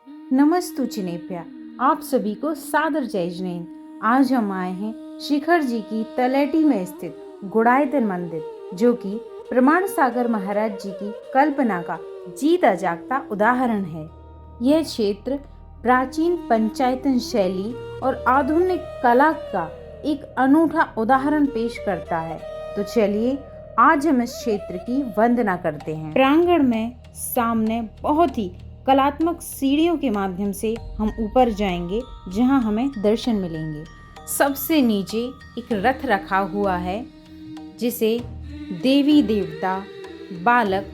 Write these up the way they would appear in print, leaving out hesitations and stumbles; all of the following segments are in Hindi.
नमस्तु चिनेप्या, आप सभी को सादर जय जैन। आज हम आए हैं शिखर जी की तलेटी में स्थित गुड़ायतन मंदिर, जो कि प्रमाण सागर महाराज जी की कल्पना का जीता जागता उदाहरण है। यह क्षेत्र प्राचीन पंचायतन शैली और आधुनिक कला का एक अनूठा उदाहरण पेश करता है। तो चलिए आज हम इस क्षेत्र की वंदना करते हैं। प्रांगण में सामने बहुत ही कलात्मक सीढ़ियों के माध्यम से हम ऊपर जाएंगे, जहां हमें दर्शन मिलेंगे। सबसे नीचे एक रथ रखा हुआ है, जिसे देवी देवता बालक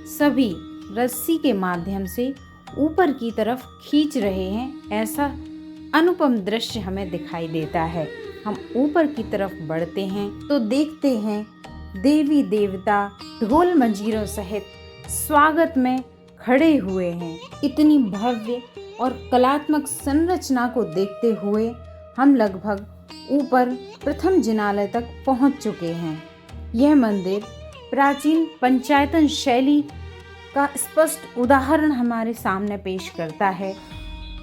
सभी रस्सी के माध्यम से ऊपर की तरफ खींच रहे हैं। ऐसा अनुपम दृश्य हमें दिखाई देता है। हम ऊपर की तरफ बढ़ते हैं तो देखते हैं देवी देवता ढोल मंजीरों सहित स्वागत में खड़े हुए हैं। इतनी भव्य और कलात्मक संरचना को देखते हुए हम लगभग ऊपर प्रथम जिनालय तक पहुंच चुके हैं। यह मंदिर प्राचीन पंचायतन शैली का स्पष्ट उदाहरण हमारे सामने पेश करता है।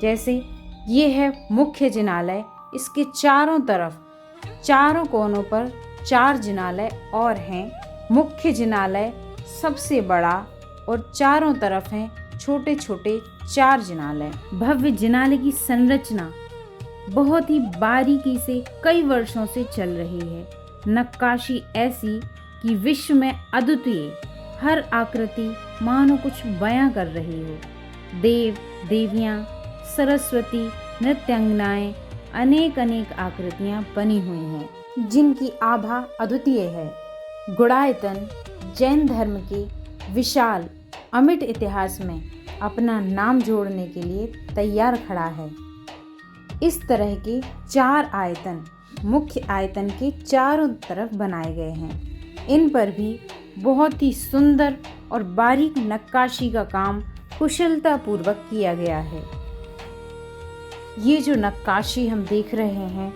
जैसे ये है मुख्य जिनालय, इसके चारों तरफ चारों कोनों पर 4 जिनालय और हैं। मुख्य जिनालय सबसे बड़ा और चारों तरफ हैं छोटे छोटे 4 जिनालय। भव्य जिनालय की संरचना बहुत ही बारीकी से कई वर्षों से चल रही है। नक्काशी ऐसी कि विश्व में अद्वितीय, हर आकृति मानो कुछ बयां कर रही हो। देव देवियां, सरस्वती, नृत्यांगनाएं, अनेक अनेक आकृतियां बनी हुई हैं, जिनकी आभा अद्वितीय है। गुड़ायतन जैन धर्म के विशाल अमिट इतिहास में अपना नाम जोड़ने के लिए तैयार खड़ा है। इस तरह के 4 आयतन मुख्य आयतन के चारों तरफ बनाए गए हैं। इन पर भी बहुत ही सुंदर और बारीक नक्काशी का काम कुशलता पूर्वक किया गया है। ये जो नक्काशी हम देख रहे हैं,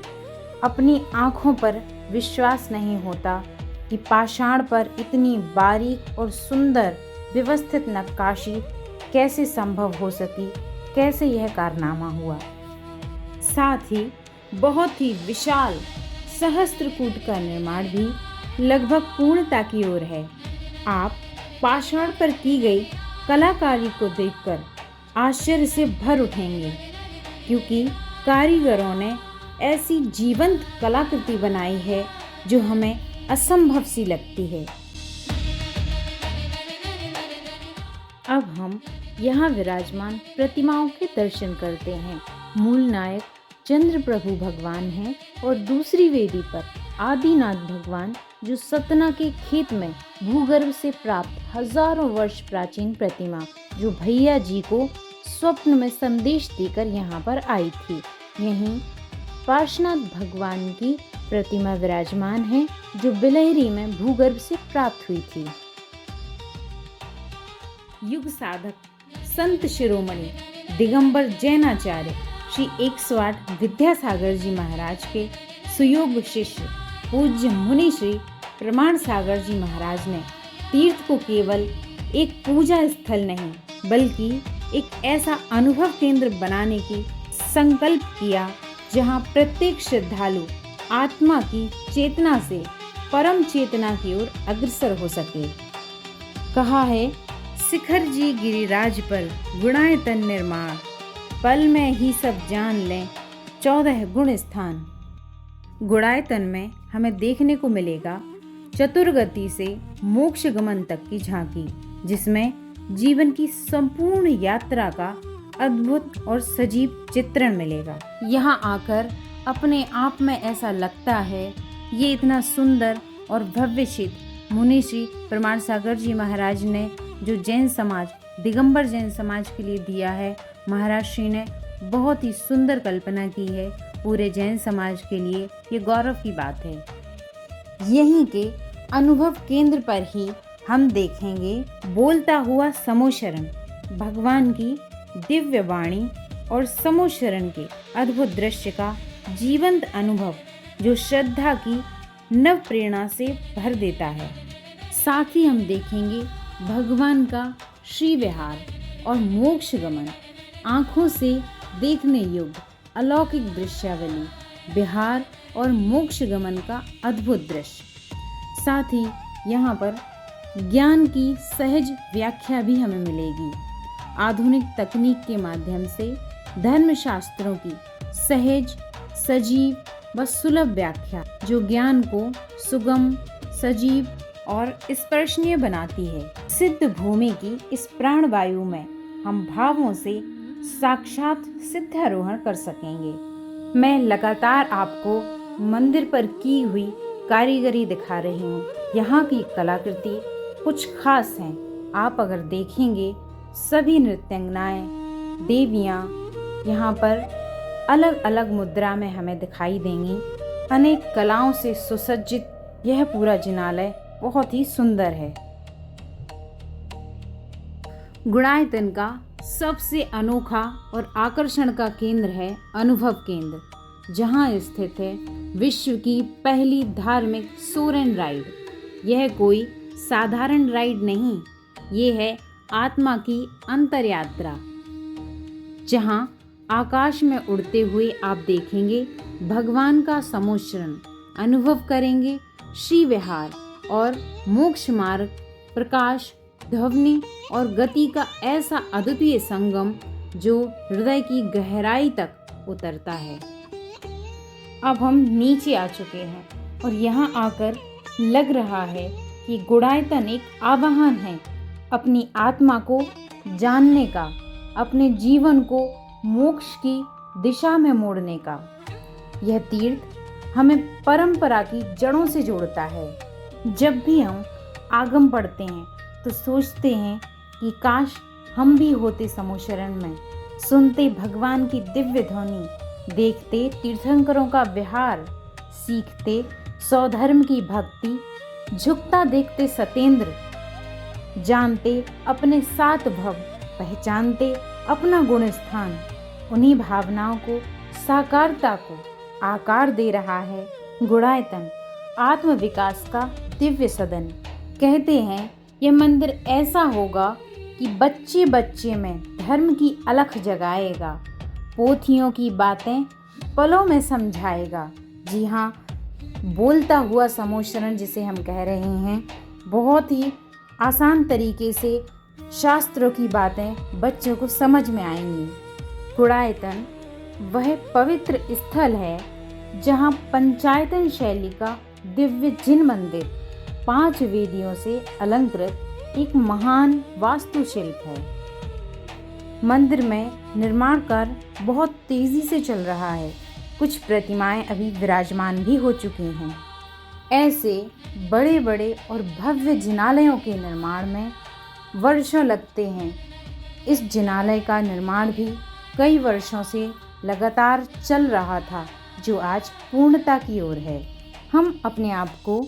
अपनी आँखों पर विश्वास नहीं होता कि पाषाण पर इतनी बारीक और सुंदर व्यवस्थित नक्काशी कैसे संभव हो सकी, कैसे यह कारनामा हुआ। साथ ही बहुत ही विशाल सहस्त्रकूट का निर्माण भी लगभग पूर्णता की ओर है। आप पाषाण पर की गई कलाकारी को देखकर आश्चर्य से भर उठेंगे, क्योंकि कारीगरों ने ऐसी जीवंत कलाकृति बनाई है जो हमें असंभव सी लगती है। अब हम यहाँ विराजमान प्रतिमाओं के दर्शन करते हैं। मूल नायक चंद्र प्रभु भगवान हैं और दूसरी वेदी पर आदिनाथ भगवान, जो सतना के खेत में भूगर्भ से प्राप्त हजारों वर्ष प्राचीन प्रतिमा, जो भैया जी को स्वप्न में संदेश देकर यहाँ पर आई थी। यहीं पार्श्वनाथ भगवान की प्रतिमा विराजमान है, जो बिलहरी में भूगर्भ से प्राप्त हुई थी। युग साधक संत शिरोमणि दिगंबर जैनाचार्य श्री 108 विद्यासागर जी महाराज के सुयोग शिष्य पूज्य मुनि श्री प्रमाण सागर जी महाराज ने तीर्थ को केवल एक पूजा स्थल नहीं, बल्कि एक ऐसा अनुभव केंद्र बनाने की संकल्प किया, जहां प्रत्येक श्रद्धालु आत्मा की चेतना से परम चेतना की ओर अग्रसर हो सके। कहा है, शिखर जी गिरिराज पर गुणायतन निर्माण, पल में ही सब जान लें 14 गुण स्थान। गुणायतन में हमें देखने को मिलेगा चतुर्गति से मोक्ष गमन तक की झांकी, जिसमें जीवन की संपूर्ण यात्रा का अद्भुत और सजीव चित्रण मिलेगा। यहाँ आकर अपने आप में ऐसा लगता है, ये इतना सुंदर और भव्य क्षेत्र मुनि श्री प्रमाण सागर जी महाराज ने जो जैन समाज, दिगंबर जैन समाज के लिए दिया है, महाराज श्री ने बहुत ही सुंदर कल्पना की है। पूरे जैन समाज के लिए ये गौरव की बात है। यहीं के अनुभव केंद्र पर ही हम देखेंगे बोलता हुआ समोशरण, भगवान की दिव्य वाणी और समोशरण के अद्भुत दृश्य का जीवंत अनुभव, जो श्रद्धा की नव प्रेरणा से भर देता है। साथ ही हम देखेंगे भगवान का श्री विहार और मोक्ष गमन, आँखों से देखने योग्य अलौकिक दृश्यावली, विहार और मोक्ष गमन का अद्भुत दृश्य। साथ ही यहाँ पर ज्ञान की सहज व्याख्या भी हमें मिलेगी। आधुनिक तकनीक के माध्यम से धर्मशास्त्रों की सहज, सजीव व सुलभ व्याख्या जो ज्ञान को सुगम, सजीव और स्पर्शनीय बनाती है। सिद्ध भूमि की इस प्राणवायु में हम भावों से साक्षात सिद्धारोहण कर सकेंगे। मैं लगातार आपको मंदिर पर की हुई कारीगरी दिखा रही हूँ। यहाँ की कलाकृति कुछ खास हैं। आप अगर देखेंगे, सभी नृत्यांगनाएं, देवियाँ यहाँ पर अलग अलग मुद्रा में हमें दिखाई देंगी। अनेक कलाओं से सुसज्जित यह पूरा जिनालय बहुत ही सुंदर है। गुणायतन का सबसे अनोखा और आकर्षण का केंद्र है अनुभव केंद्र, जहां स्थित है विश्व की पहली धार्मिक सोरेन राइड। यह कोई साधारण राइड नहीं, ये है आत्मा की अंतरयात्रा, जहां आकाश में उड़ते हुए आप देखेंगे भगवान का समोच्चरण, अनुभव करेंगे श्री विहार और मोक्ष मार्ग, प्रकाश, ध्वनि और गति का ऐसा अद्वितीय संगम जो हृदय की गहराई तक उतरता है। अब हम नीचे आ चुके हैं और यहाँ आकर लग रहा है कि गुणायतन एक आवाहन है अपनी आत्मा को जानने का, अपने जीवन को मोक्ष की दिशा में मोड़ने का। यह तीर्थ हमें परंपरा की जड़ों से जोड़ता है। जब भी हम आगम पढ़ते हैं तो सोचते हैं कि काश हम भी होते समोशरण में, सुनते भगवान की दिव्य ध्वनि, देखते तीर्थंकरों का विहार, सीखते स्वधर्म की भक्ति, झुकता देखते सतेंद्र, जानते अपने सात भव, पहचानते अपना गुण स्थान। उन्हीं भावनाओं को, साकारता को आकार दे रहा है गुणायतन, आत्म विकास का दिव्य सदन। कहते हैं यह मंदिर ऐसा होगा कि बच्चे बच्चे में धर्म की अलख जगाएगा, पोथियों की बातें पलों में समझाएगा। जी हाँ, बोलता हुआ समोशरण जिसे हम कह रहे हैं, बहुत ही आसान तरीके से शास्त्रों की बातें बच्चों को समझ में आएंगी। गुणायतन वह पवित्र स्थल है जहाँ पंचायतन शैली का दिव्य जिन मंदिर 5 वेदियों से अलंकृत एक महान वास्तुशिल्प है। मंदिर में निर्माण कार्य बहुत तेजी से चल रहा है। कुछ प्रतिमाएं अभी विराजमान भी हो चुकी हैं। ऐसे बड़े बड़े और भव्य जिनालयों के निर्माण में वर्षों लगते हैं। इस जिनालय का निर्माण भी कई वर्षों से लगातार चल रहा था, जो आज पूर्णता की ओर है। हम अपने आप को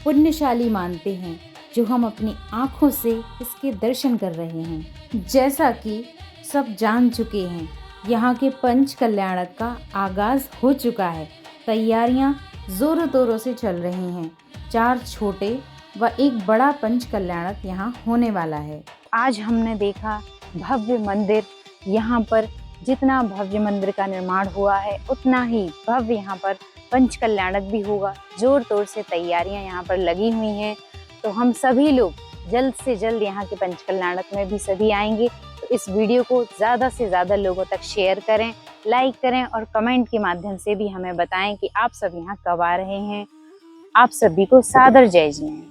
पुण्यशाली मानते हैं जो हम अपनी आँखों से इसके दर्शन कर रहे हैं। जैसा कि सब जान चुके हैं, यहाँ के पंच कल्याणक का आगाज़ हो चुका है। तैयारियाँ ज़ोरों तोरों से चल रही हैं। 4 छोटे व एक बड़ा पंच कल्याणक यहाँ होने वाला है। आज हमने देखा भव्य मंदिर। यहाँ पर जितना भव्य मंदिर का निर्माण हुआ है, उतना ही भव्य यहाँ पर पंच कल्याणक भी होगा। जोर तोर से तैयारियां यहाँ पर लगी हुई हैं। तो हम सभी लोग जल्द से जल्द यहाँ के पंच कल्याणक में भी सभी आएंगे। तो इस वीडियो को ज़्यादा से ज़्यादा लोगों तक शेयर करें, लाइक करें और कमेंट के माध्यम से भी हमें बताएं कि आप सब यहाँ कब आ रहे हैं। आप सभी को सादर जय जय।